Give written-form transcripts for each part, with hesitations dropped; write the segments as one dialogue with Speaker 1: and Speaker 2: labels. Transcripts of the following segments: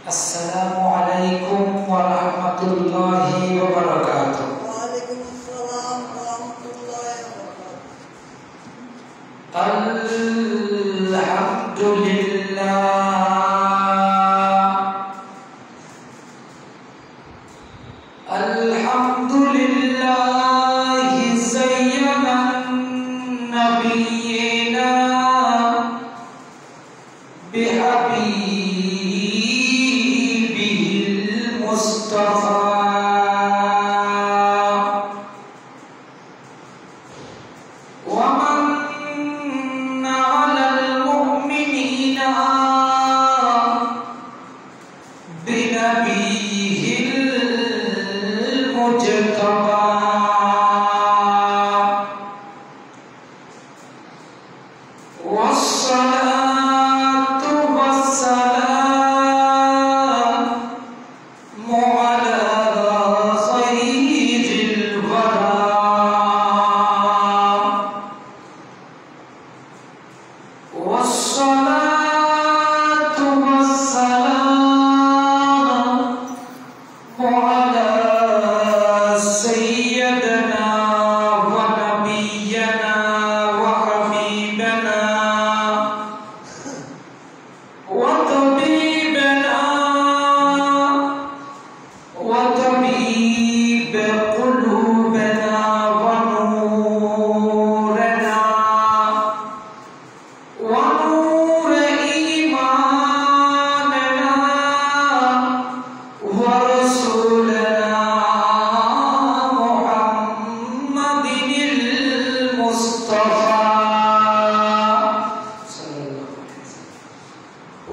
Speaker 1: Assalamualaikum warahmatullahi wabarakatuh.
Speaker 2: Waalaikumsalam warahmatullahi wabarakatuh.
Speaker 1: Alhamdulillah zayyanan nabiyyina bihabibihil Mustafa wa manna 'alal mu'minina binabiyihil mujtaba wassalatu wassalamu ala khairil wara wassalatu wassalamu ala sayyidina wa nabiyyina wa habibina wa tabibina wa tabib qulubina wa nurina wa nur imanina wa rasulina Muhammadinil Mustafa sallallahu alaihi wasallam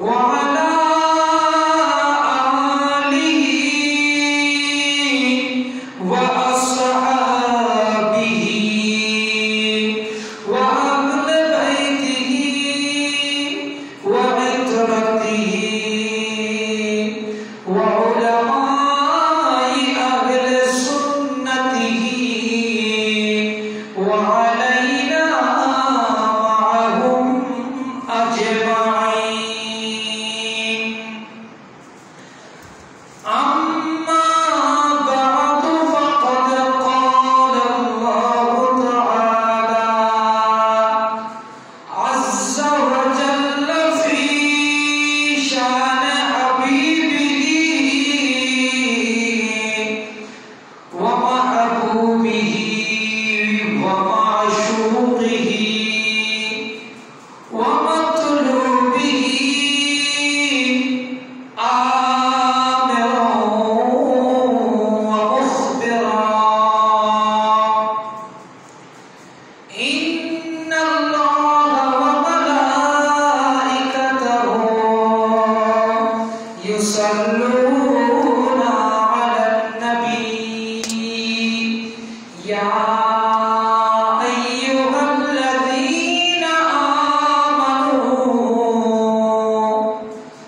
Speaker 1: wa ala alihi wa ashabihi wa ahli baitihi wa itratihi wa ulamai ahli sunnatihi wa alaina ma'ahum ajma'in. Amma ba'du faqad qala Allah ta'ala azza wa jalla fi shan habibihi wa mahbubihi wa ma'shuqihi wa matlubihi آمرا ومخبرا إن الله وملائكته يصلون على النبي يا أيها الذين آمنوا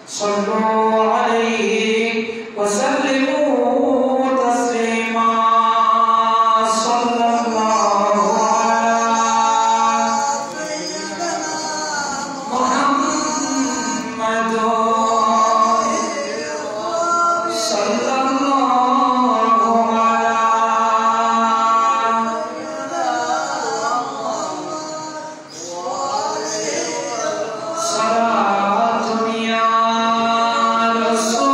Speaker 1: صلوا عليه وسلموا تسليما صلى الله على محمد صلى الله على صلاة يا رسول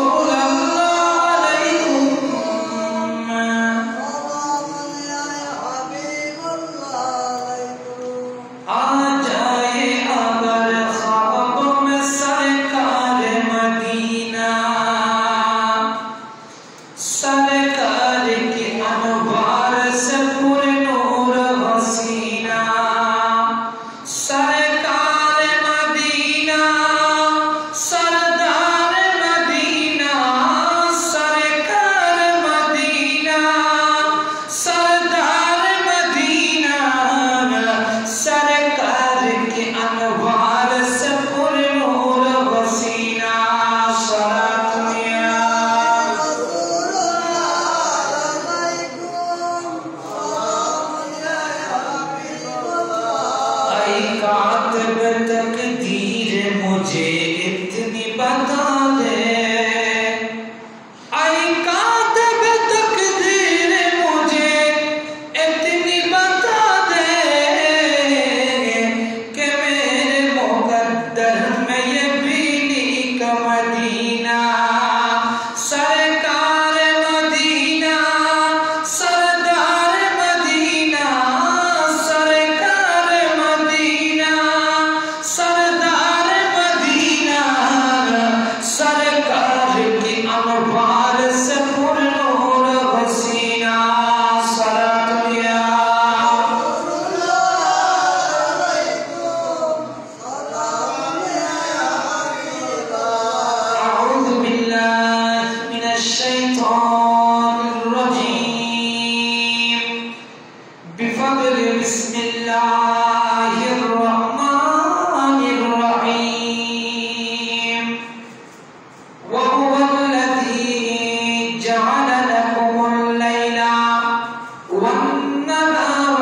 Speaker 1: Medina सरकार Medina सरदार Medina सरकार Medina सरदार Medina सरकार की अनवार से पुरनूर हसीना सलातुल्लाह أعوذ بالله من الشيطان الرجيم بفضل بسم الله الرحمن الرحيم وهو الذي جعل لكم الليل والنهار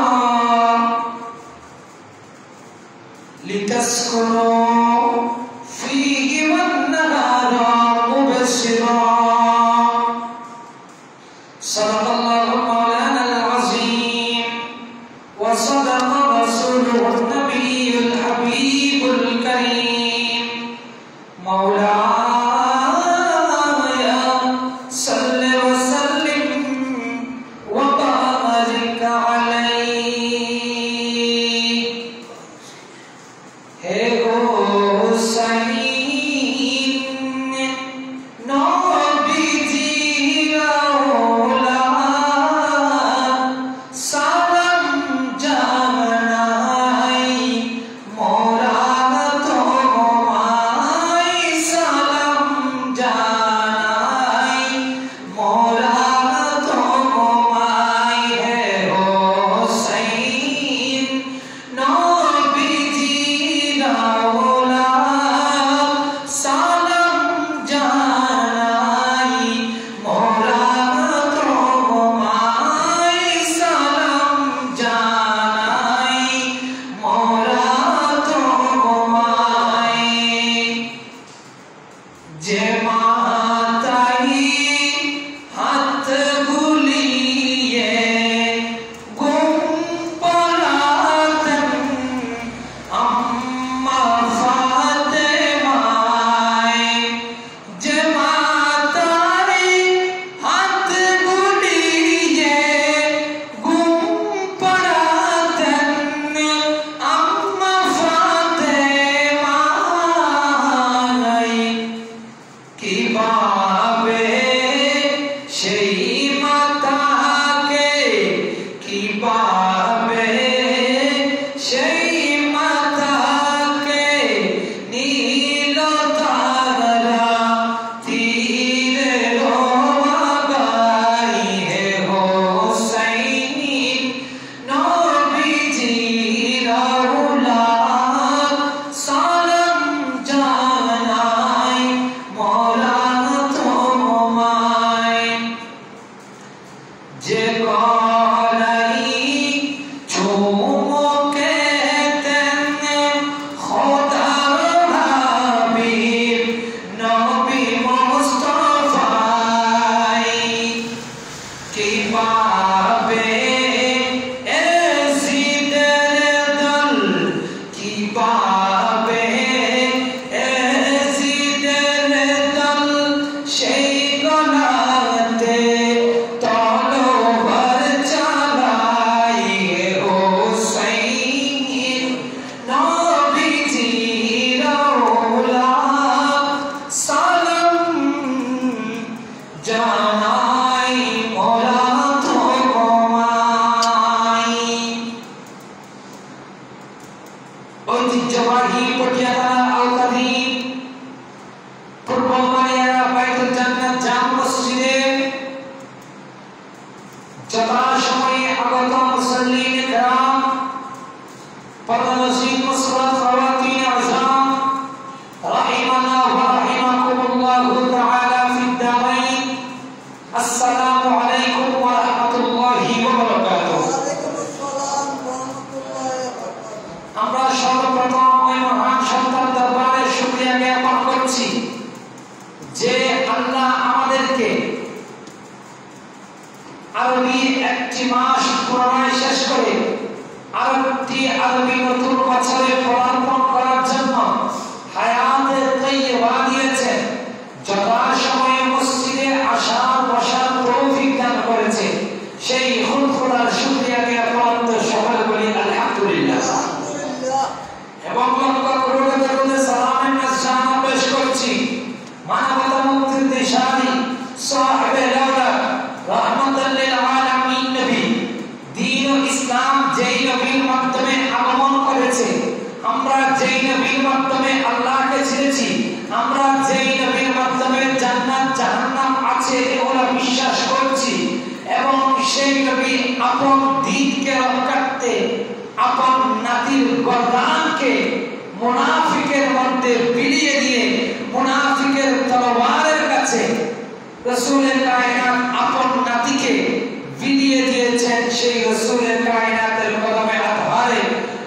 Speaker 1: لتسكنوا فيه والنهار مبصرا صدق الله مولانا العظيم وصدق رسوله النبي الحبيب الكريم مولاي صل وسلم وبارك عليه हे हुसैन नबीजी औलाद सालम जानाई मोरा तुम्हाई सालम जानाई मोरा तुम्हाई है हुसैन नबीजी औलाद सालम जानाई मोरा तुम्हाई सालम जानाई मोरा तुम्हाई जे माताई हाथ भूलिए गुम परातन अम्मा फातिमाए जे माताई हाथ भूलिए गुम परातन अम्मा फातिमाए की बाबे সেই মাতাকে কি পাবে সেই মাতাকে নীল তারা তীরে রোবাই হে হোসাইন নবীজির औलाद সালাম জানাই মৌলা তোমায় যে গলাই চুমকে তেন খোদার হাবিব নবী মুস্তাফাই কি পাবে এজিদের দল কি পাবে এজিদের দল সেই গলাতে তলোয়ার চালাই হোসাইন নবীজির औलाद সালাম জানাই মোরা তোমায় ঐতিহ্যবাহী পটিয়ালা আওতাধীন পূর্ব মালিয়ারা বাইতুল জান্নাত জামে মসজিদে যথাসময়ে আগত মুসল্লিন کرام পরমসিদ মুসলাত খাওয়াতিন আযম রাহিমানা ওয়া রাহিমাকুমুল্লাহু তাআলা ফিদ দারাইন আসসালামু আলাইকুম ওয়া রাহমাতুল্লাহি ওয়া বারাকাতুহু
Speaker 2: ওয়ালাইকুম আসসালাম ওয়া রাহমাতুল্লাহি ওয়া বারাকাতুহু
Speaker 1: আমরা সর্বপ্রথম ওই মহান সত্তার দরবারে শুকরিয়া জ্ঞাপন করছি যে আল্লাহ আমাদেরকে আরবি একটি মাস পুরোনায় শেষ করে আরেকটি আরবি নতুন বছরে পদার্পণ করার জন্য হায়াতে তাইয়্যিবা দিয়েছেন সাহেবে দাওলাত রাহমাতাল লিল আলামিন নবী দ্বীন ও ইসলাম যেই নবীর মাধ্যমে আগমন করেছে, আমরা যেই নবীর মাধ্যমে আল্লাহকে চিনেছি, আমরা যেই নবীর মাধ্যমে জান্নাত জাহান্নাম আছে এগুলো বিশ্বাস করছি, এবং সেই নবী আপন দ্বীনকে রক্ষার্থে আপন নাতির গর্দানকে মুনাফিকের মধ্যে বিলিয়ে দিয়ে মুনাফিকের তলোয়ারের কাছে রাসূলের কায়নাত আপন নাতিকে বিলিয়ে দিয়েছেন। সেই রাসূলের কায়নাতের কদমে আধারে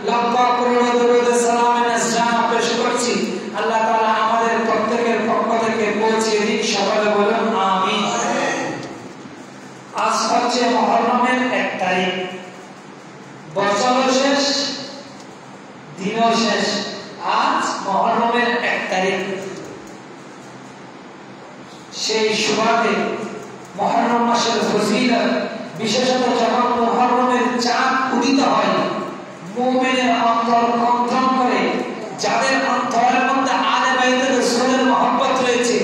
Speaker 1: লক্ষ করোড় দরুদ সালামের নাজরানা পেশ করছি। আল্লাহ তাআলা আমাদের প্রত্যেকের পক্ষ থেকে পৌঁছে দিন, সকলে বলুন আমিন। আজ হচ্ছে মুহররমের 1 তারিখ, বছরও শেষ, দিনও শেষ। আজ মুহররমের 1 তারিখ। সেই সুবাদে মুহররম মাসের ফজিলত, বিশেষত যখন মুহররমের চাঁদ উদিত হয়, মুমিনের অন্তর কম্পন করে। যাদের অন্তরের মধ্যে আলে বাইতের রাসূলের মহব্বত রয়েছে,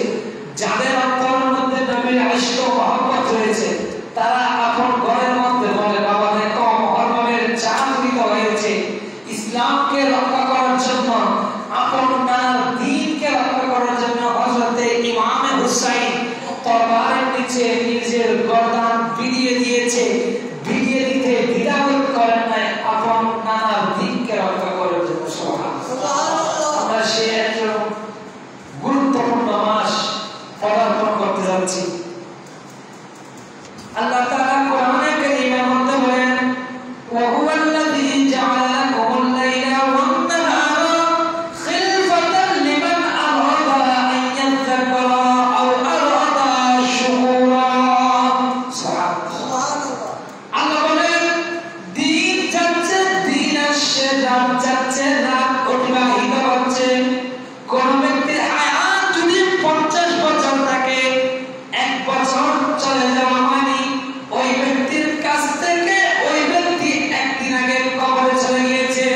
Speaker 1: যাদের অন্তরের মধ্যে নবীর ইশক ও মহব্বত রয়েছে, তারা আপন ঘরের মধ্যে বলে, বাবা দেখো মুহররমের চাঁদ উদিত হয়েছে। ইসলামকে রক্ষা করার জন্য, আপন নানার দ্বীনকে রক্ষা করার জন্য হযরতে ইমাম হুসাইন তরবারের নিচে নিজের গর্দান বিলিয়ে দিয়েছে। বিলিয়ে দিতে দ্বিধাবোধ করেন নাই, আপন নানার দ্বীনকে রক্ষা করার জন্য। সুবহানাল্লাহ। আমরা সেই একজন গুরুত্বপূর্ণ মাস পদার্পণ করতে যাচ্ছি। আল্লাহ তাআলা কোরআনে কারীমের মধ্যে বলেন, ওয়া হুয়াল্লাযী জাআলা লাকুমুল লাইলা ওয়ান নাহারা খিলফাতান লিমান আরাদা আন ইয়াযযাক্কারা আও আরাদা শুকুরা। সুবহানাল্লাহ। আল্লাহ বলেন, দিন যাচ্ছে, দিন আসছে, রাত যাচ্ছে, রাত অতিবাহিত হচ্ছে। কোন ব্যক্তির হায়াত যদি 50 বছর থাকে, 1 বছর চলে যাওয়া মানে ওই ব্যক্তির কাছ থেকে ওই ব্যক্তি একদিন আগে কবরে চলে গিয়েছে।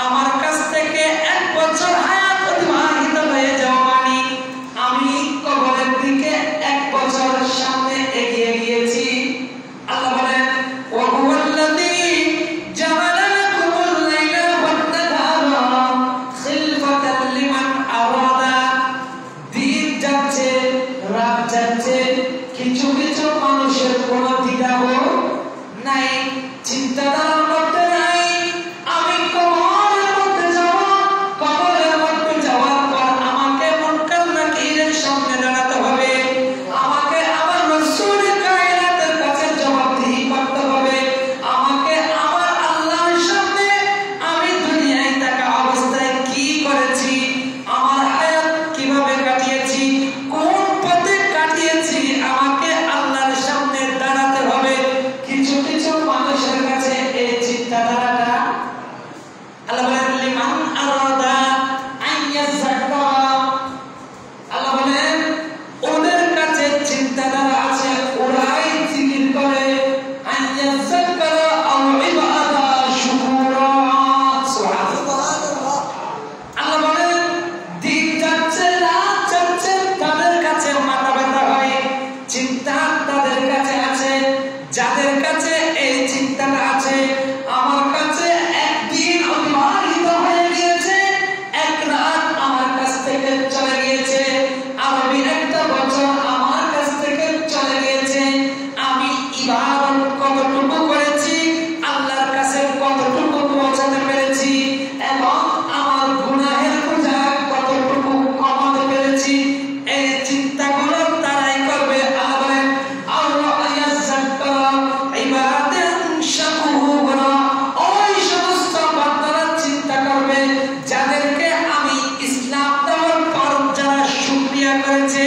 Speaker 1: আমার কাছ থেকে 1 বছর হায়াত অতিবাহিত হয়ে যাওয়া মানে আমি কবরের দিকে 1 বছর সামনে এগিয়ে গিয়েছি। আল্লাহ বলেন, ওয়া হুয়াল্লাযী জাআলা লাকুমুল লাইলা ওয়ান নাহারা খিলফাতান লিমান আরাদা। দিন যাচ্ছে, রাত যাচ্ছে, কিছু কিছু মানুষের কোনো দ্বিধাবোধ নাই, চিন্তাধারার মধ্যে নাই। আমি কবরের মধ্যে যাব, কবরের মধ্যে যাওয়ার পর আমাকে মুনকার নাকিরের সামনে দাঁড়াতে হবে, আমাকে আমার রাসূলের কায়নাতের কাছে জবাবদিহি করতে হবে, আমাকে আমার আল্লাহর সামনে আমি দুনিয়ায় থাকা অবস্থায় কি করেছি, আমার হায়াত কিভাবে কাটিয়েছি, কোন পথে কাটিয়েছি, আমাকে আল্লাহর সামনে দাঁড়াতে হবে। কিছু কিছু মানুষের কাছে এই চিন্তাধারাটা, আল্লাহ বলেন, লিমান আরাদা আন ইয়াযাক্কারা। আল্লাহ বলেন, ওদের কাছে চিন্তাধারা আছে, ওরাই জিকির করে, আন ইয়াযাক্কারা আও ইবাদা শুকুরা। সুবহানাল্লাহ। আল্লাহ বলেন, দিন যাচ্ছে, রাত যাচ্ছে, তাদের কাছে মাথা ব্যথা হয়, চিন্তা তাদের কাছে আছে। যাদের কাছে এই চিন্তাটা আছে, আমার কাছে একদিন অতিবাহিত হয়ে গিয়েছে, 1 রাত আমার কাছ থেকে চলে গিয়েছে, আরবি 1 বছর আমার কাছ থেকে চলে গিয়েছে। আমি ইবাদত কতটুকু করেছি, আল্লাহর কাছে কতটুকু পৌঁছাতে পেরেছি, এবং আমার গুনাহের বোঝা কতটুকু কমাতে পেরেছি, এই চিন্তাগুলো তারাই করবে। আল্লাহ বলেন, আল্লাহ ইয়াযাক্কারা ইবাদান শাকুরা। ওই সমস্ত বান্দারা চিন্তা করবে যাদেরকে আমি ইসলাম দেওয়ার পর যারা শুকরিয়া করেছে,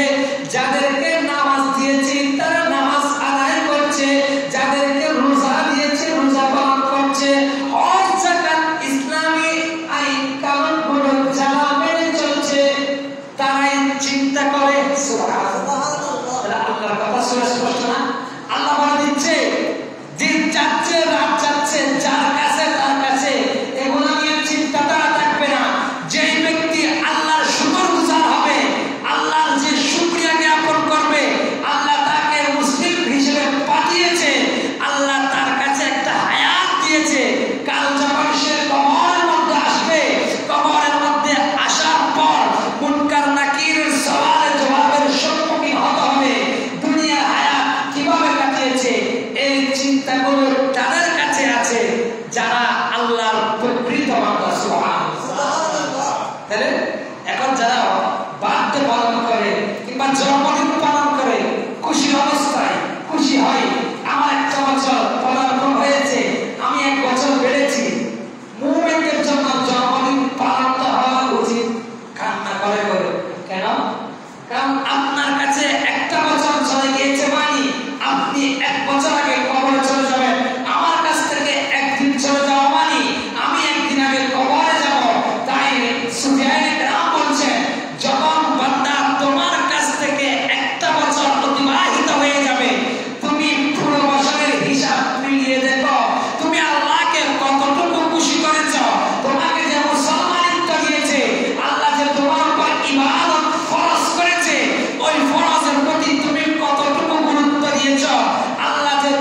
Speaker 1: যাদেরকে নামাজ দিয়েছি তারা নামাজ আদায় করছে, যাদেরকে রোজা দিয়েছি রোজা পালন করছে, হজ যাকাত ইসলামী আইন কানুনগুলো যারা মেনে চলছে, তারাই চিন্তা করে। সুবহানাল্লাহ। আল্লাহর কথা স্পষ্ট না? আল্লাহ বলে দিচ্ছে, দিন যাচ্ছে, রাত যাচ্ছে, যার কাছে তার কাছে এগুলো নিয়ে চিন্তাটা থাকবে না। যেই ব্যক্তি আল্লাহর শুকরগুজার হবে, আল্লাহর যে শুকরিয়া জ্ঞাপন করবে, আল্লাহ হই, আমার একটা বছর পদার্পণ হয়েছে, আমি 1 বছর বেড়েছি। মুমিনদের জন্য জন্মদিন পালন হওয়া উচিত কান্না করে করে। কেন? কারণ আপনার কাছে একটা বছর চলে গিয়েছে, মানে আপনি 1 বছর আগে কবরে চলে যাবেন। আমার কাছ থেকে একদিন চলে যাওয়া মানে আমি একদিন আগে কবরে যাব। তাই সুফিয়ানে কেরাম বলছেন, যখন বান্দা তোমার কাছ থেকে একটা বছর অতিবাহিত হয়ে যাবে, তুমি পুরো বছরের হিসাব মিলিয়ে দেখো তুমি আল্লাহকে কতটুকু খুশি করেছো। তোমাকে যে মুসলমানিত্ব দিয়েছে, আল্লাহ যে তোমার উপর ইবাদত ফরজ করেছে, ওই ফরজের প্রতি তুমি কতটুকু গুরুত্ব দিয়েছো। আল্লাহ যে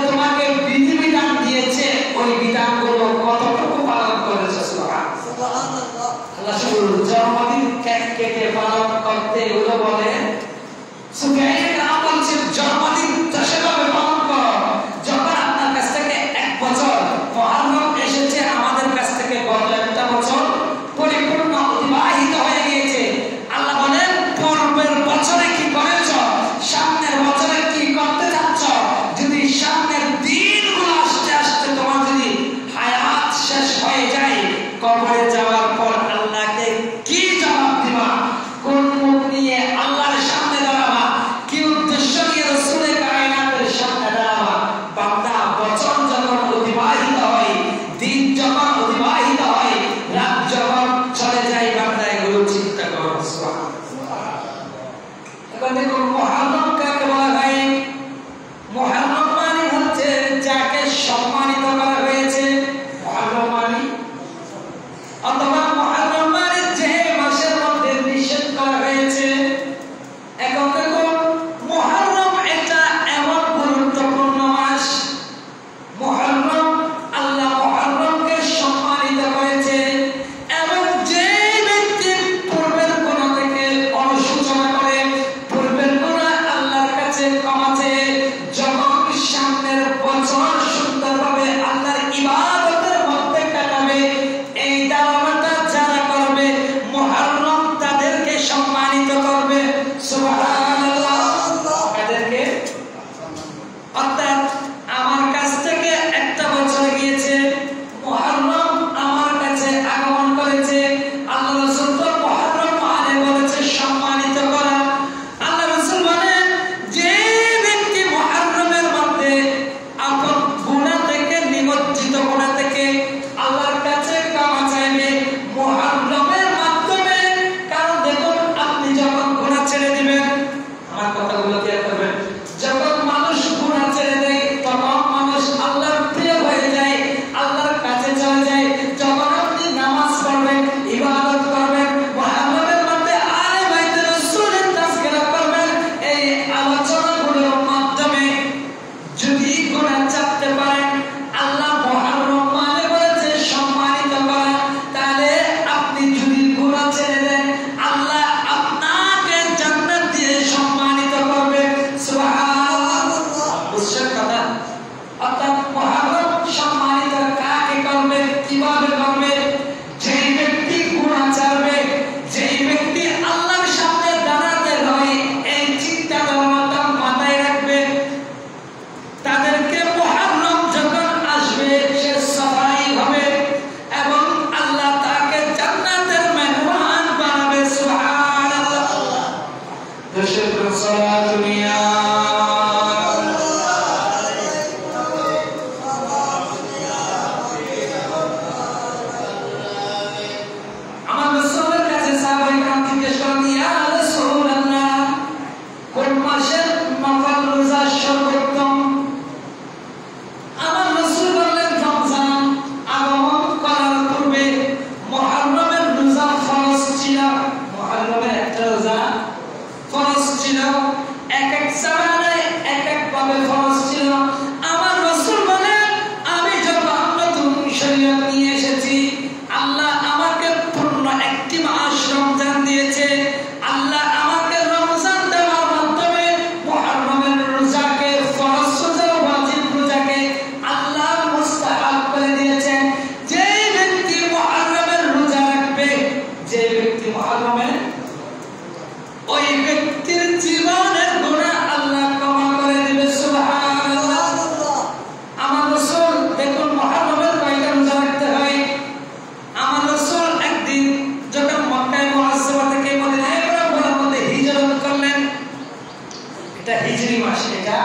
Speaker 1: এটা হিজরি মাস। এটা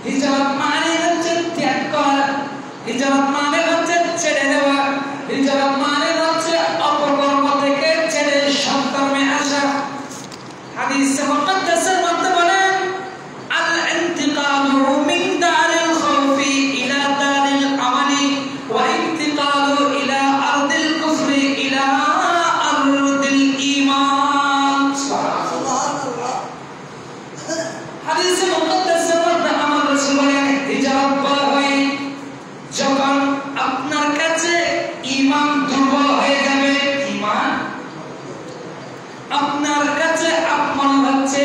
Speaker 1: হিজরত মানে হচ্ছে ত্যাগ করা, হিজরত মানে হচ্ছে ছেড়ে দেওয়া, হিজরত মানে হচ্ছে অপকর্ম থেকে ছেড়ে সৎকর্মে আসা। হাদিসে মুকদ্দাসের মধ্যে বলেন আল ইন্তিকালু মিন দারিল খাউফি ইলা দারিল আমালি ওয়া ইন্তিকালু ইলা আরদিল কুফরি ইলা আরদিল ঈমান। সুবহানাল্লাহ। হাদিসে মুকদ্দাসের মধ্যে আমার রাসূল বলেন হিজরত বলা হয় যখন আপনার কাছে ঈমান দুর্বল হয়ে যাবে। ঈমান আপনার কাছে মনে হচ্ছে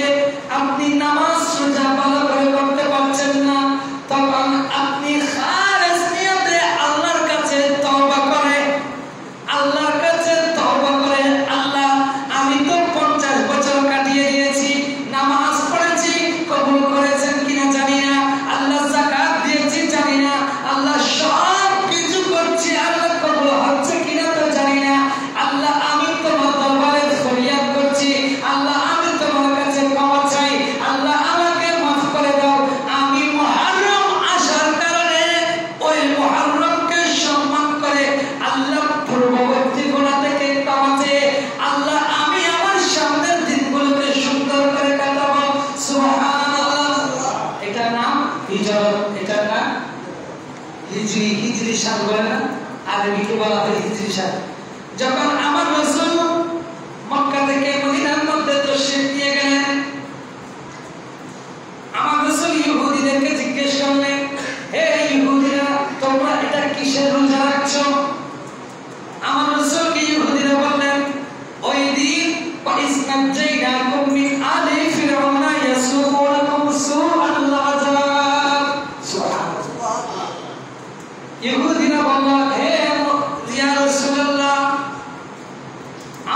Speaker 1: আপনি নামাজ রোজা ভালো করে করতে পারছেন না, তখন আপনি খালেস নিয়তে আল্লাহর কাছে তওবা করে, আল্লাহর কাছে তওবা করে, আল্লাহ আমি তো 50 বছর কাটিয়ে দিয়েছি, নামাজ পড়েছি, কবুল করেছেন কিনা জানি না, আল্লাহ যাকাত দিয়েছি জানি না, আল্লাহ সব কিছু করছি, আল্লাহ কবুল হচ্ছে কিনা তো জানি না, আল্লাহ আমি তোমার দরবারে ফরিয়াদ করছি, আল্লাহ আমি তোমার কাছে ক্ষমা চাই, আল্লাহ আমাকে মাফ করে দাও। আমি মুহররম আসার কারণে ওই মুহররমকে সম্মান করে আল্লাহ পূর্ববর্তী গুনাহ থেকে ক্ষমা চেয়ে আল্লাহ আমি আমার সামনের দিনগুলোকে সুন্দর করে কাটাবো। সুবহানাল্লাহ। এটার নাম হিজরত, এটার নাম হিজরি। হিজরি সাল বলে না, আরবিতে বলা হয় হিজরি সাল। যখন আমার রাসূল মক্কা থেকে মদিনার মধ্যে তশরিফ নিয়ে গেলেন, আমার রাসূল ইহুদিদেরকে জিজ্ঞেস করলেন, হে ইহুদিরা তোমরা এটা কিসের রোজা রাখছো? আমার রাসূলকে ইহুদিরা বললেন ওই দিন ইসনাজাইনাকুম মিন আলি ফিরআউনা ইয়াসুমুনাকুম সুআল আযাব। সুবহানাল্লাহ। ইহুদিরা বলল হে ইয়া রাসূলুল্লাহ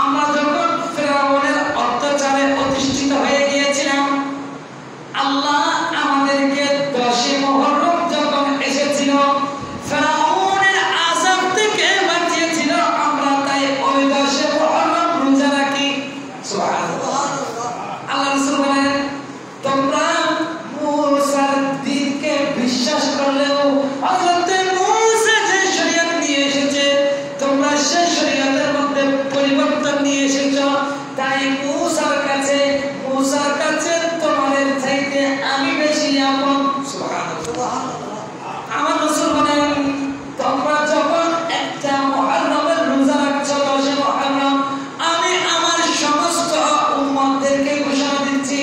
Speaker 1: আমরা যখন ফিরআউনের অত্যাচারে অধিষ্ঠিত হয়ে গিয়েছিলাম, আল্লাহ আমাদেরকে 10 মুহররম যখন এসেছিল ফিরআউনের আযাব থেকে বাঁচিয়েছিল, আমরা তাই ওই 10 মুহররম রোজা রাখি। সুবহানাল্লাহ। আল্লাহ রাসূল বলেন তোমরা মুসার দ্বীনকে বিশ্বাস করলেও হযরত মুসা যে শরীয়ত নিয়ে এসেছে তোমরা সেই শরীয়তের মধ্যে পরিবর্তন নিয়ে এসেছো, তাই মুসার কাছে তোমাদের চাইতে আমি বেশি আপন। সুবহানাল্লাহ। আমার রাসূল বলেন তোমরা যখন একটা মুহররমের রোজা রাখছো 10 মুহররম, আমি আমার সমস্ত উম্মতদেরকে ঘোষণা দিচ্ছি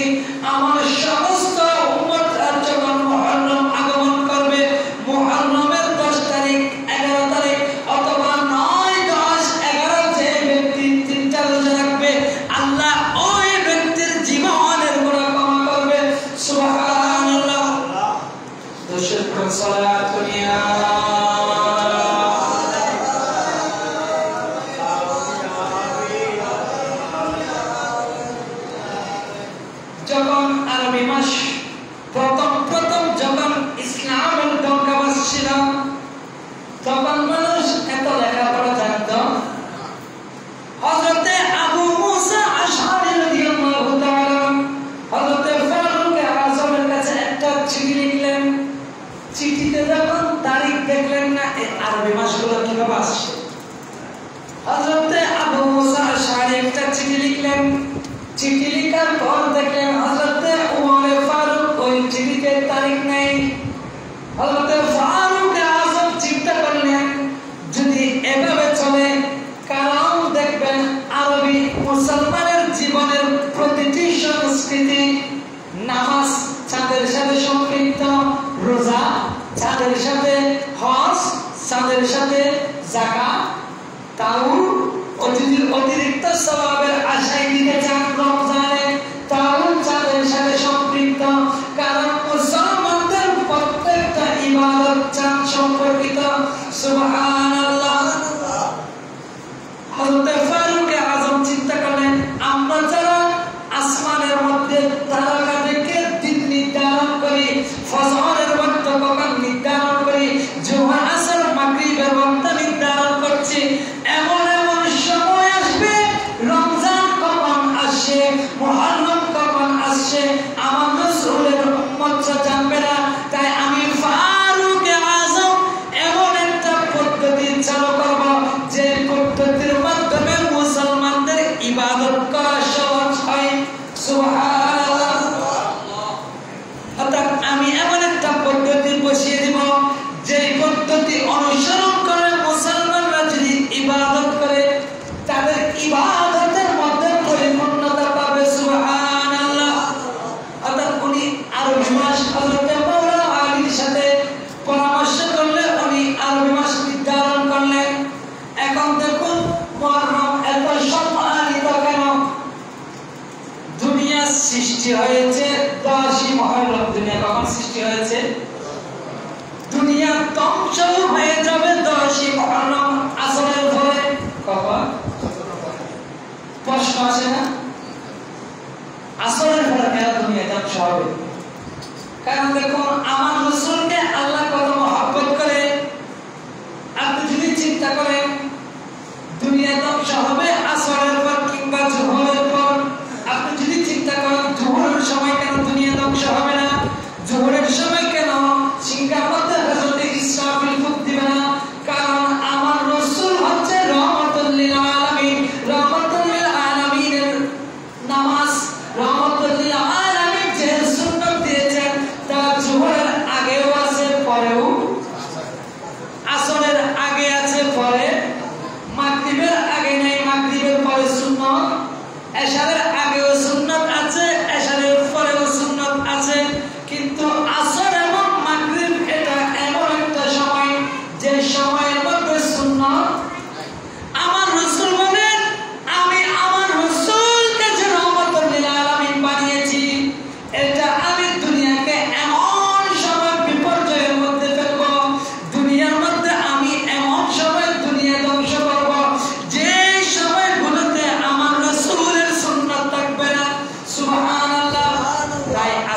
Speaker 1: আমার সমস্ত উম্মতরা যখন মুহররম আগমন করবে, মুহররমের 10 তারিখ 11 তারিখ অথবা 9, 10, 11 যে ব্যক্তি 3টা রোজা রাখবে আল্লাহ ওই ব্যক্তির জীবনের গুনাহ ক্ষমা করবে। সুবহানাল্লাহ। দরুদ পড়ুন, সালাত দুনিয়া যখন আরবি মাস প্রথম যখন ইসলামের দরকার ছিল তখন মানুষ এত লেখাপড়া জানত। হযরত আবু মুসা আশআরী রাদিয়াল্লাহু তাআলা হযরত ফারুক আযমের কাছে একটা চিঠি লিখলেন। চিঠিতে যখন তারিখ দেখলেন না এই আরবি মাসগুলো কিভাবে আসছে, হযরত আবু মুসা আশআরী একটা চিঠি লিখলেন। চিঠি লিখার পর দেখলেন হযরত উমর ফারুক ওই চিঠিতে তারিখ নেই। হযরত ফারুক আযম চিন্তা করলেন যদি এভাবে চলে কারণ দেখবেন আরবি মুসলমানের জীবনের প্রতিটি সংস্কৃতি, নামাজ চাঁদের সাথে সম্পৃক্ত, রোজা চাঁদের সাথে, হজ চাঁদের সাথে, যাকাত তাও অতিরিক্ত সওয়াবের আশায় দিতে চান রমজানে, তাও চাঁদের সাথে সম্পৃক্ত, কারণ মুসলমানদের প্রত্যেকটা ইবাদত চাঁদ সম্পর্কিত। সুবহানাল্লাহ। হযরত ফারুক আযম চিন্তা করলেন আমরা যারা আসমানের মধ্যে তারকা দেখে দিন নির্ধারণ করি, ফজরের ওয়াক্ত কখন নির্ধারণ করি, জোহর আসর মাগরিবের ওয়াক্ত নির্ধারণ করছি, এমন সময় আসবে রমজান কখন আসে, মুহররম কখন আসে, আমার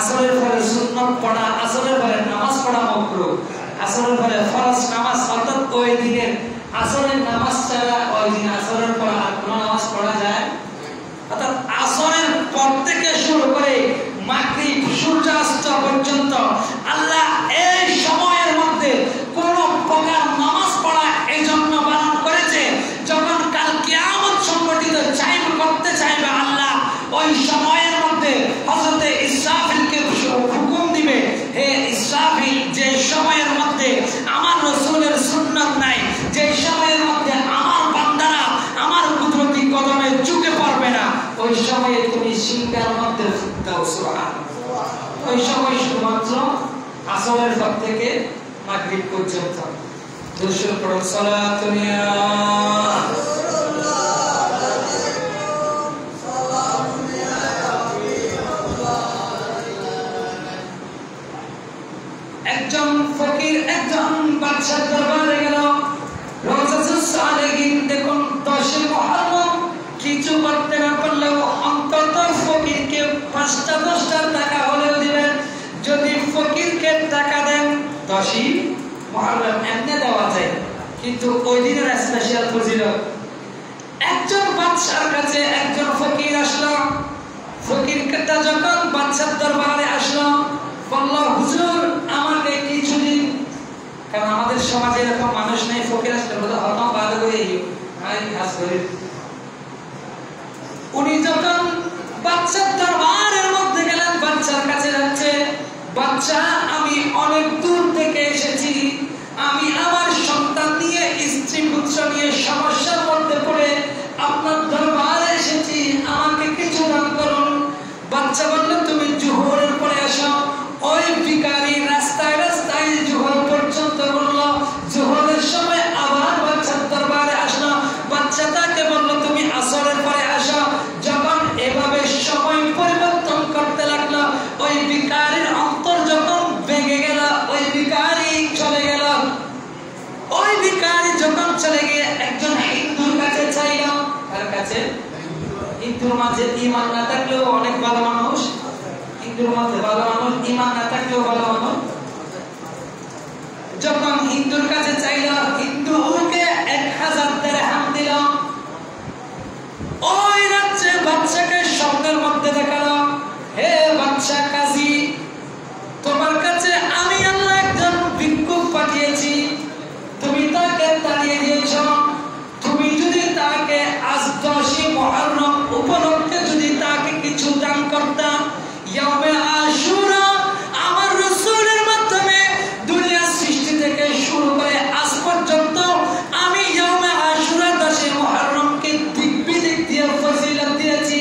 Speaker 1: আসরের পরে সুন্নাত পড়া, আসরের পরে নামাজ পড়া মাকরুহ। আসরের পরে ফরজ নামাজ অর্থাৎ ওই দিনের আসরের নামাজ ছাড়া ওই দিন আসরের পর আর কোনো নামাজ পড়া যায়, অর্থাৎ আসরের পর থেকে শুরু করে মাগরিব সূর্যাস্ত পর্যন্ত আল্লাহ এই সময়ের মধ্যে কোন প্রকার নামাজ পড়া এই জন্য বারণ করেছে, যখন কাল কিয়ামত সংগঠিত করতে চাইবে আল্লাহ ওই সময়ের মধ্যে হযরত ইসরাফিলকে হুকুম দিবে, হে ইসরাফিল, যে সময়ের মধ্যে আমার রাসূলের সুন্নাত নাই, যে সময়ের মধ্যে আমার বান্দারা আমার কুদরতি কদমে ঝুঁকে পড়বে না, ওই সময়ে তুমি সিংহার মধ্যে ফুঁক দাও। সুবহানাল্লাহ। ওই সময় শুধুমাত্র আসরের পর থেকে মাগরিব পর্যন্ত। দুরূদ পড়ুন, সালাতুন ইয়া একজন ফকির একজন বাদশার দরবারে গেল। রওজাতুস সালেহিন দেখুন 10 মুহররম কিছু করতে না পারলেও অন্তত ফকিরকে 5টা টাকা হলেও দিবেন। যদি ফকিরকে টাকা দেন 10 মুহররম এমনি দেওয়া যায়, কিন্তু ওই দিনের স্পেশাল ফজিলত। একজন বাদশার কাছে একজন ফকির আসলো। ফকিরটা যখন বাদশার দরবারে আসলো বলল, হুজুর আমাকে কিছু দিন। কারণ আমাদের সমাজে এরকম মানুষ নেই, ফকির আসলে বলে হতাম বাদ করে কাজ করি। উনি যখন বাচ্চার দরবারের মধ্যে গেলেন, বাচ্চার কাছে যাচ্ছে, বাচ্চা আমি অনেক দূর থেকে এসেছি, আমি আমার সন্তান নিয়ে স্ত্রী পুত্র নিয়ে সমস্যার মধ্যে পড়ে আপনার দরবারে এসেছি, আমাকে কিছু দান করুন। বাচ্চা বলল, তুমি জোহরের পরে আসো। ওই ভিখারি রাস্তায় রাস্তায় জোহর পর্যন্ত বলল, জোহরের সময় আবার বাচ্চার দরবারে আসলো। বাচ্চা তাকে বলল, তুমি আসরের পরে আসো। যখন এভাবে সময় পরিবর্তন করতে লাগলো, ওই ভিখারির অন্তর যখন ভেঙে গেল, ওই ভিখারি চলে গেল। ওই ভিখারি যখন চলে গিয়ে একজন হিন্দুর কাছে চাইল। তার কাছে হিন্দুর মাঝে ঈমান না থাকলেও অনেক ভালো মানুষ, হিন্দুর মধ্যে ভালো মানুষ, ঈমান না থাকলেও ভালো মানুষ। যখন হিন্দুর কাছে চাইল, হিন্দুকে 1000 দিরহাম দিল। ওই রাজ্যে বাচ্চাকে স্বপ্নের মধ্যে দেখালো, হে বাচ্চা কাজী, তোমার কাছে আমি আল্লাহ একজন ভিক্ষুক পাঠিয়েছি, তুমি তাকে তাড়িয়ে দিয়েছ। তুমি যদি তাকে আজ 10 মুহররম উপলক্ষে যদি তাকে কিছু দান করতা, ইয়াউমে আশুরা আমার রাসূলের মাধ্যমে দুনিয়ার সৃষ্টি থেকে শুরু করে আজ পর্যন্ত আমি ইয়াউমে আশুরা 10 মুহররমকে দিক বিদিক দিয়ে ফজিলত দিয়েছি।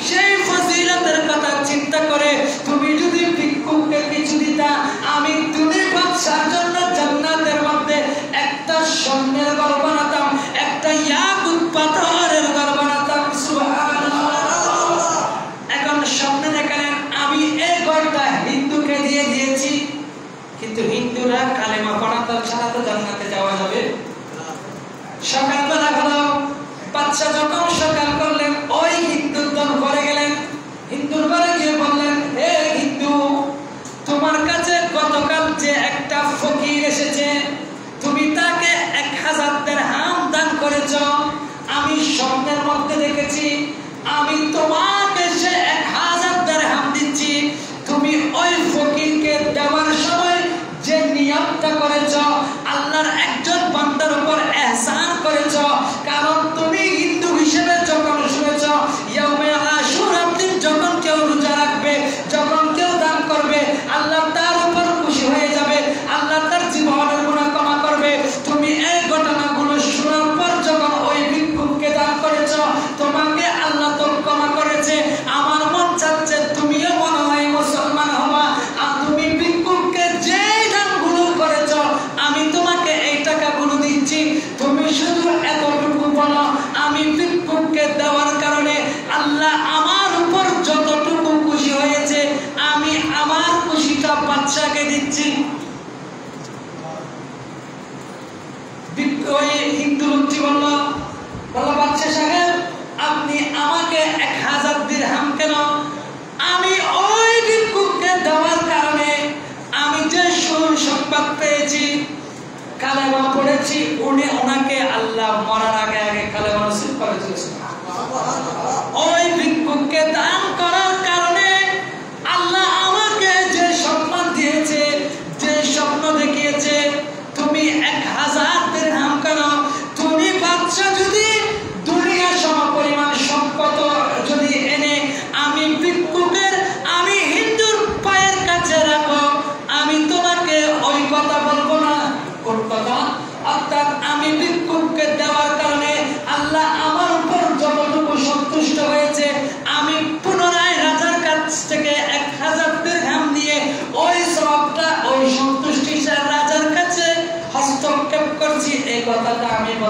Speaker 1: সেই ফজিলতের কথা চিন্তা করে তুমি যদি ভিক্ষুককে কিছু দিতা, আমি দুনিয়ার বাদশার জন্য জান্নাতের মধ্যে একটা স্বর্ণের ঘর বানাতাম, একটা ইয়াকুত পাথরের ঘর বানাতাম। সুবহানাল্লাহ। এখন স্বপ্নে দেখালেন আমি এই ঘরটা হিন্দুকে দিয়ে দিয়েছি, কিন্তু হিন্দুরা কালেমা পড়া ছাড়া তো জান্নাতে যাওয়া যাবে। সকালবেলা হলো, বাচ্চা যখন সকাল করলেন ওই হিন্দুর দরবারে গেলেন। হিন্দুর ঘরে গিয়ে বললেন, হে হিন্দু, তোমার কাছে গতকাল যে একটা ফকির এসেছে, তুমি তাকে 1000 দিরহাম দান করেছ, আমি স্বপ্নের মধ্যে দেখেছি, আমি তোমাকে সে 1000 দিরহাম দিচ্ছি। তুমি ওই ফকিরকে দেওয়ার সময় যে নিয়তটা করেছ, আল্লাহর একজন বান্দার উপর ইহসান করেছ। কারণ তুমি হিন্দু হিসেবে যখন শুনেছ ইয়াউমে আশুরা দিন যখন কেউ রোজা রাখবে, যখন কেউ দান করবে, আল্লাহ তার উপর খুশি হয়ে যাবে, আল্লাহ তার জীবনের গুনাহ ক্ষমা করবে। তুমি এই ঘটনাগুলো শোনার পর যখন ওই ভিক্ষুককে দান করেছ, তোমাকে আল্লাহ তো ক্ষমা করেছে,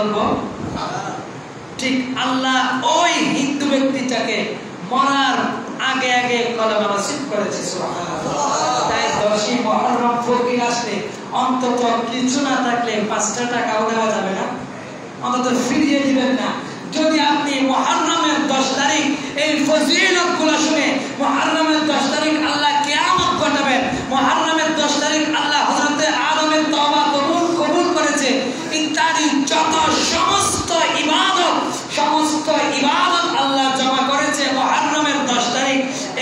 Speaker 1: বলবো? ঠিক আল্লাহ ওই হিন্দু ব্যক্তিটাকে মরার আগে আগে কলেমা নসিব করেছে। সুবহানাল্লাহ। তাই 10ই মুহররম ফকির আসলে অন্তত কিছু না থাকলে 5টা টাকাও দেওয়া যাবে না, অন্তত ফিরিয়ে দিবেন না। যদি আপনি মুহররমের 10 তারিখ এই ফজিলতগুলো শুনে, মুহররমের 10 তারিখ আল্লাহ কিয়ামত ঘটাবেন, মুহররমের 10 তারিখ আল্লাহ হযরত আদমের তওবা কবুল করেছে, ইত্যাদি যত সমস্ত ইবাদত আল্লাহ জমা করেছে মুহররমের 10 তারিখ,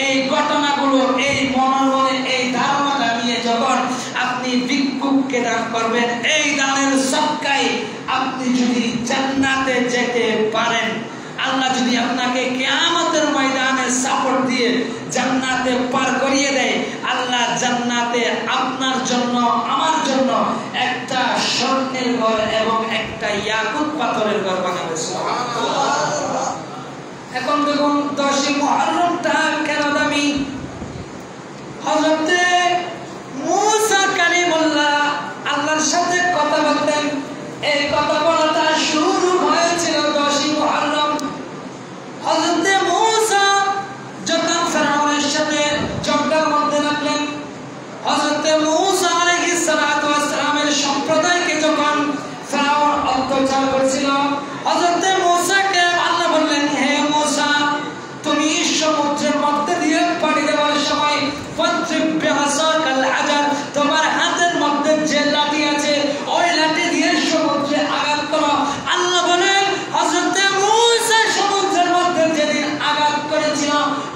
Speaker 1: এই ঘটনাগুলো, এই মনোমনে এই ধারণাটা নিয়ে যখন আপনি ভিক্ষুককে দান করবেন, এই দানের সদকায় আপনি যদি জান্নাতে যেতে পারেন, আল্লাহ যদি আপনাকে কিয়ামতের ময়দানে সাপোর্ট দিয়ে জান্নাতে পার করিয়ে দেয়, আল্লাহ জান্নাতে আপনার জন্য আমার জন্য একটা স্বর্ণের ঘর এবং একটা ইয়াকুত পাথরের ঘর বানাবে। সুবহানাল্লাহ। এখন দেখুন 10ই মুহররমটা কেন দামি? হযরত মুসা কালিমুল্লাহ আল্লাহর সাথে কথা বলতেন, এই কথা বলাটা শুরু হয়েছিল 10ই মুহররম। হযরত মুসা যখন ফেরাউনের সাথে ঝগড়ার মধ্যে লাগলেন, হযরত মুসা আলাইহিস সালাতু ওয়াস সালামের সম্প্রদায়কে যখন ফেরাউন অত্যাচার করেছিল, হযরত মুসাকে আল্লাহ বললেন, হে মুসা, তুমি সমুদ্রের মধ্যে দিয়ে পাড়ি দেওয়ার সময় তোমার হাতের মধ্যে যে লাঠি আছে ওই লাঠি দিয়ে সমুদ্রে আঘাত করো। আল্লাহ বলেন হযরত মুসা সমুদ্রের মধ্যে যেদিন আঘাত করেছিল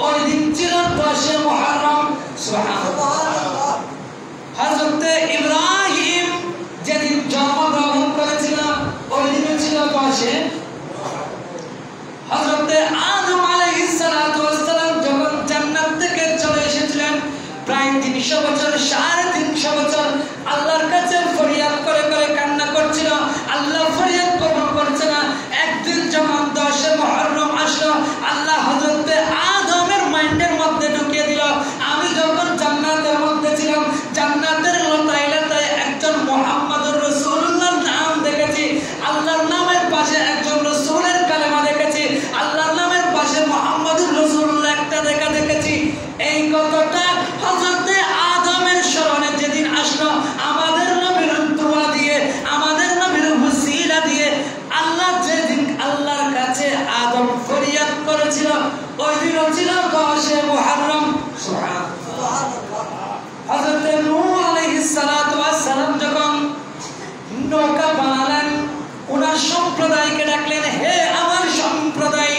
Speaker 1: ওই দিন ছিল 10 মুহররম। সুবহানাল্লাহ। হযরত ইব্রাহিম যেদিন জন্মগ্রহণ করেছিল ওই দিন ছিল 10। হযরত আদম আলাইহিস সালাতু ওয়াস সালাম যখন জান্নাত থেকে চলে এসেছিলেন, প্রায় 300 বছর, 350 বছর আল্লাহর কাছে ফরিয়াদ করে করে কান্না করছিল, আল্লাহ ফরিয়াদ কবুল করছে না। একদিন যখন 10 মুহররম আসলো, আল্লাহ হযরত আদমের মাইন্ডের মধ্যে ঢুকিয়ে দিল, আমি যখন জান্নাতের মধ্যে ছিলাম, জান্নাতের লতায় লতায় একজন মুহাম্মদুর রাসূলুল্লাহর নাম দেখেছি, আল্লাহর নামের পাশে একজন রাসূলের কালেমা দেখেছি, আল্লাহর নামের পাশে মুহাম্মদুর রাসূলুল্লাহ একটা দেখা দেখেছি। এই কথাটা হযরত আদমের স্মরণে যেদিন আসলো, আমাদের নবীর দোয়া দিয়ে, আমাদের নবীর ওসিলা দিয়ে আল্লাহ যেদিন আল্লাহর কাছে আদম ফরিয়াদ করেছিল ওই দিন ছিল 10 মুহররম। সুবহানাল্লাহ। হযরত নূহ আলাইহিস সালাতু ওয়াস সালাম যখন নৌকা বানালেন, ওনার সম্প্রদায়কে ডাকলেন, হে আমার সম্প্রদায়,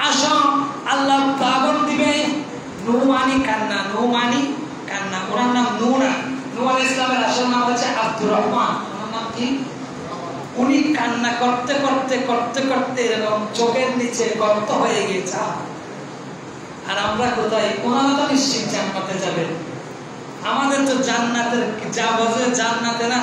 Speaker 1: আসো, আল্লাহ প্লাবন দিবে। নূহ মানি কান্না, নূহ মানি কান্না। ওনার নাম নূহ না, নূহ আলাইহিস সালামের আসল নাম হচ্ছে আব্দুর রহমান। ওনার নাম কি? উনি কান্না করতে করতে করতে করতে এরকম চোখের নিচে গর্ত হয়ে গেছে। আর আমরা কোথায়? ওনারা তো নিশ্চিত জান্নাতে যাবেন, আমাদের তো জান্নাতের যা বলে জান্নাতে না,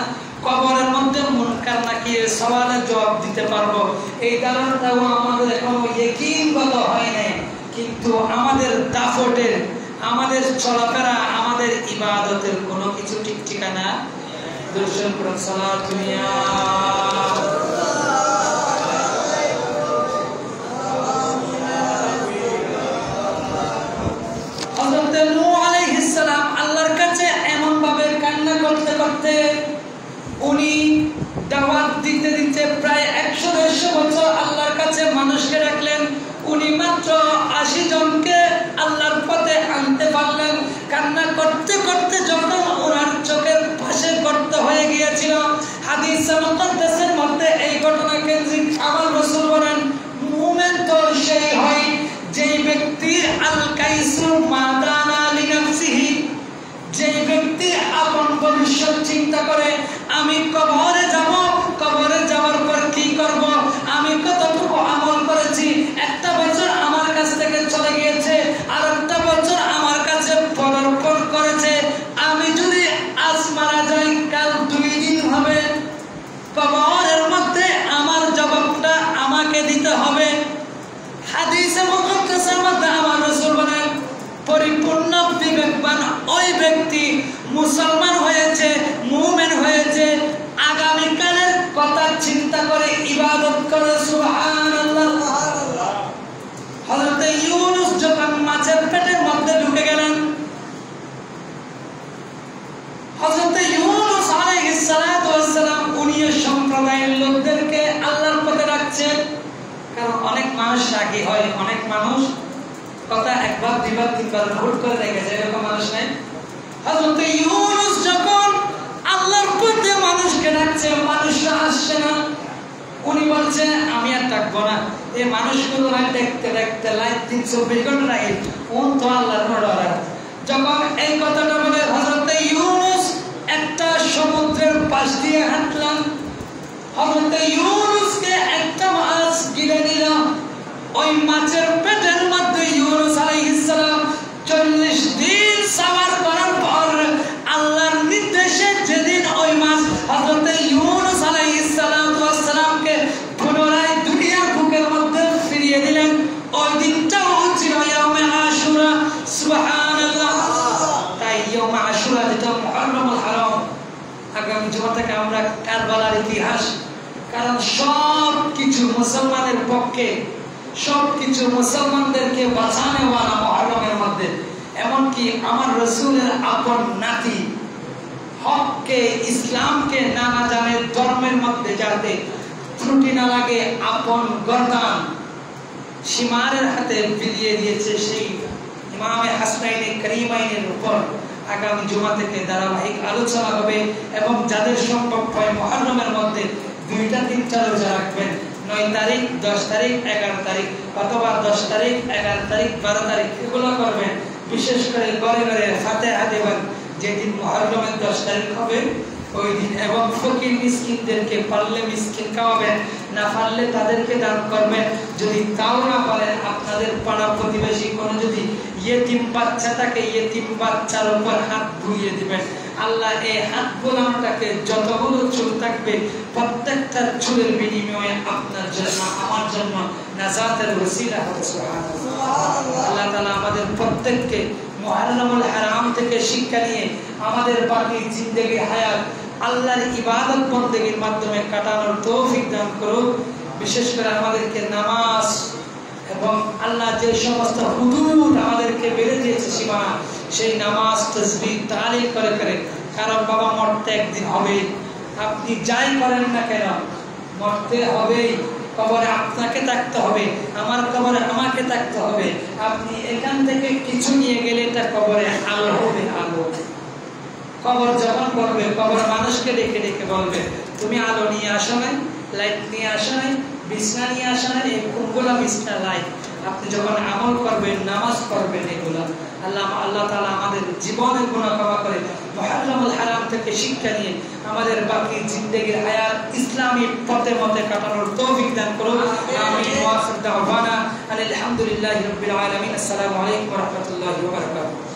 Speaker 1: কবরের মধ্যে মুনকার নাকির সওয়ালের জবাব দিতে পারবো, এই ধারণাটাও আমাদের এখনো ইয়াকিনগত হয় নাই। কিন্তু আমাদের দাফটের, আমাদের চলাফেরা, আমাদের ইবাদতের কোনো কিছু ঠিক ঠিকানা দর্শন করুন। সালাত দুনিয়া হযরত নূহ আলাইহিস সালাম আল্লাহর কাছে এমন ভাবে কান্না করতে করতে উনি দাওয়াত দিতে দিতে প্রায় 100-150 বছর আল্লাহর কাছে মানুষকে ডাকলেন। উনি মাত্র 80 জনকে আল্লাহর পথে আনতে পারলেন। কান্না করতে করতে যখন ওনার চোখের পাশে গর্ত হয়ে গিয়েছিল, হাদিসে মুকদ্দাসের মধ্যে এই ঘটনা কেন্দ্রিক আমার রাসূল বলেন, মুমিন তো সেই হয় যেই ব্যক্তি আল কাইসু মাদানা লিনাফসিহি, যে ব্যক্তি আপন ভবিষ্যৎ চিন্তা করে, আমি কবরে যাব, কবরে যাওয়ার পর কি করব, আমি কতটুকু আমল করেছি, একটা বছর আমার কাছ থেকে চলে গিয়েছে, আর একটা বছর আমার কাছে পদার্পণ করেছে, আমি যদি আজ মারা যাই, কাল 2 দিন হবে, কবরের মধ্যে আমার জবাবটা আমাকে দিতে হবে। হাদিসে মুকদ্দাসের মধ্যে আমার রাসূল বলেন, পরিপূর্ণ বিবেকবান ওই ব্যক্তি মুসলমান হয়েছে, মুমিন হয়েছে, আগা ভারতীয় সম্প্রদায়ের লোকদেরকে আল্লাহর পথে ডাকছে। কারণ অনেক মানুষ রাগী হয়, অনেক মানুষ কথা একবার দুইবার তিনবার ভুল করে রেখেছে, এরকম মানুষ নেই। হযরত ইউনূস যখন আল্লাহর পথে মানুষকে ডাকছে, মানুষরা আসছে না, উনি বলছে আমি আর ডাকবো না, এই মানুষগুলো দেখতে দেখতে লাইট 324 ঘন্টা লাগে, কোন তো আল্লাহর ডরার। যখন এই কথাটা বলে হযরত ইউনূস একটা সমুদ্রের পাশ দিয়ে হাঁটলেন, হযরত ইউনূসকে একটা মাছ গিলে নিল। ওই মাছের পেটের মধ্যে ইউনূস আলাইহিস সালাম 40 দিন সফর করার পর আল্লাহর নির্দেশে যেদিন ওই মাছ হযরত ইউনূস আলাইহিস সালামকে পুনরায় দুনিয়ার বুকের মধ্যে ফিরিয়ে দিলেন, ওই দিনটাও ছিল ইয়াউমে আশুরা। সুবহানাল্লাহ। তাই ইয়াউমে আশুরা যেটা মুহররমুল হারাম, আগামী জুমা থেকে আমরা কারবালার ইতিহাস, কারণ সব কিছু মুসলমানের পক্ষে, সব কিছু মুসলমানদেরকে বাঁচানো ওয়ালা মুহররমের মধ্যে। এমনকি আমার রাসূলের আপন নাতি হককে, ইসলামকে নানা জানে ধর্মের মধ্যে যাতে ত্রুটি না লাগে, আপন গর্দান সীমারের হাতে বিলিয়ে দিয়েছে সেই ইমামে হাসনাইনে করিমাইনের উপর আগামী জুমা থেকে ধারাবাহিক আলোচনা হবে। এবং যাদের সম্ভব হয় মুহররমের মধ্যে 2টা 3টা রোজা রাখবেন, 9 তারিখ, 10 তারিখ, 11 তারিখ, অথবা 10 তারিখ, 11 তারিখ, 12 তারিখ এগুলো করবেন। বিশেষ করে ঘরে ঘরে ফাতিহা দেবেন যেদিন মুহররমের 10 তারিখ হবে ওই দিন। এবং ফকির মিসকিনদেরকে পারলে মিসকিন খাওয়াবেন, না পারলে তাদেরকে দান করবেন। যদি তাও না পারেন আপনাদের পাড়া প্রতিবেশী কোনো যদি ইয়েতিম বাচ্চা থাকে, ইয়েতিম বাচ্চার উপর হাত বুলিয়ে দিবেন। আল্লাহ এই হাত বোলানোটাকে যতগুলো চুল থাকবে প্রত্যেকটার চুলের বিনিময়ে আপনার জন্য, আমার জন্য নাজাতের ওসিলা হবে। সুবহানাল্লাহ। আল্লাহ তাআলা আমাদের প্রত্যেককে মুহররমুল হারাম থেকে শিক্ষা নিয়ে আমাদের বাকি জিন্দেগি হায়াত আল্লাহর ইবাদত বন্দেগীর মাধ্যমে কাটানোর তৌফিক দান করুন। বিশেষ করে আমাদেরকে নামাজ এবং আল্লাহ যে সমস্ত হুদুদ আমাদেরকে বেড়ে দিয়েছে সীমানা, সেই নামাজ তাসবিহ তালিল করে করে, কারণ বাবা মরতে একদিন হবে, আপনি যাই করেন না কেন মরতে হবেই। কবরে আপনাকে থাকতে হবে, আমার কবরে আমাকে থাকতে হবে। আপনি এখান থেকে কিছু নিয়ে গেলে এটা কবরে আলো হবে, আলো। কবর যখন করবে, কবর মানুষকে ডেকে ডেকে বলবে তুমি আলো নিয়ে আসো নাই, লাইট নিয়ে আসো নাই, বিছনা নিয়ে আসো নাই, এই কোনগুলা বিছনা লাইট। আপনি যখন আমল করবেন, নামাজ পড়বেন, এগুলা আল্লাহ তাআলা আমাদের জীবনের গুনাহ ক্ষমা করে মুহররমুল হারাম থেকে শিক্ষা নিয়ে আমাদের বাকি জিন্দেগীর হায়াত ইসলামী পথে মতে কাটানোর তৌফিক দান করুন। আমিন। ওয়া আখিরু দাওয়ানা আলহামদুলিল্লাহি রাব্বিল আলামিন। আসসালামু আলাইকুম ওয়া রাহমাতুল্লাহি ওয়া বারাকাতুহু।